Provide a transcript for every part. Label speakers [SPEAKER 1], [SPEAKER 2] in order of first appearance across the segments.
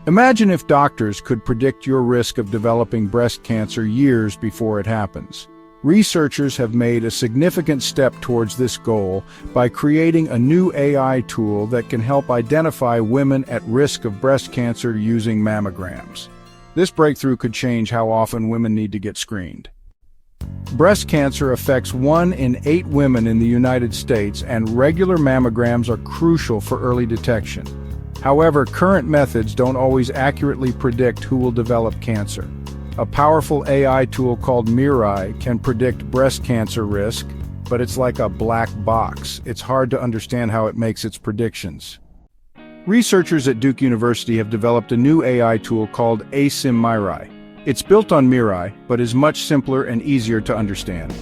[SPEAKER 1] Imagine if doctors could predict your risk of developing breast cancer years before it happens. Researchers have made a significant step towards this goal by creating a new AI tool that can help identify women at risk of breast cancer using mammograms. This breakthrough could change how often women need to get screened. Breast cancer affects 1 in 8 women in the United States, and regular mammograms are crucial for early detection. However, current methods don't always accurately predict who will develop cancer. A powerful AI tool called Mirai can predict breast cancer risk, but it's like a black box. It's hard to understand how it makes its predictions. Researchers at Duke University have developed a new AI tool called AsymMirai. It's built on Mirai, but is much simpler and easier to understand.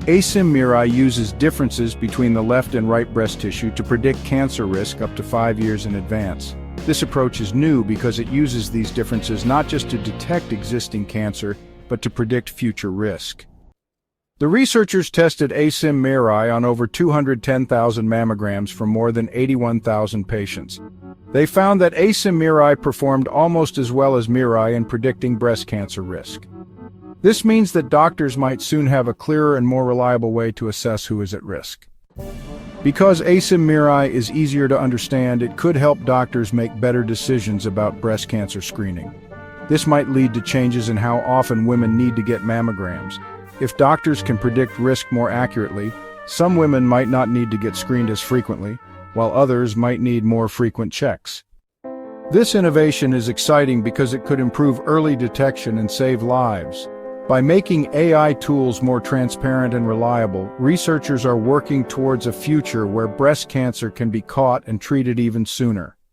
[SPEAKER 1] AsymMirai uses differences between the left and right breast tissue to predict cancer risk up to 5 years in advance. This approach is new because it uses these differences not just to detect existing cancer, but to predict future risk. The researchers tested AsymMirai on over 210,000 mammograms from more than 81,000 patients. They found that AsymMirai performed almost as well as Mirai in predicting breast cancer risk. This means that doctors might soon have a clearer and more reliable way to assess who is at risk. Because AsymMirai is easier to understand, it could help doctors make better decisions about breast cancer screening. This might lead to changes in how often women need to get mammograms. If doctors can predict risk more accurately, some women might not need to get screened as frequently, while others might need more frequent checks. This innovation is exciting because it could improve early detection and save lives. By making AI tools more transparent and reliable, researchers are working towards a future where breast cancer can be caught and treated even sooner.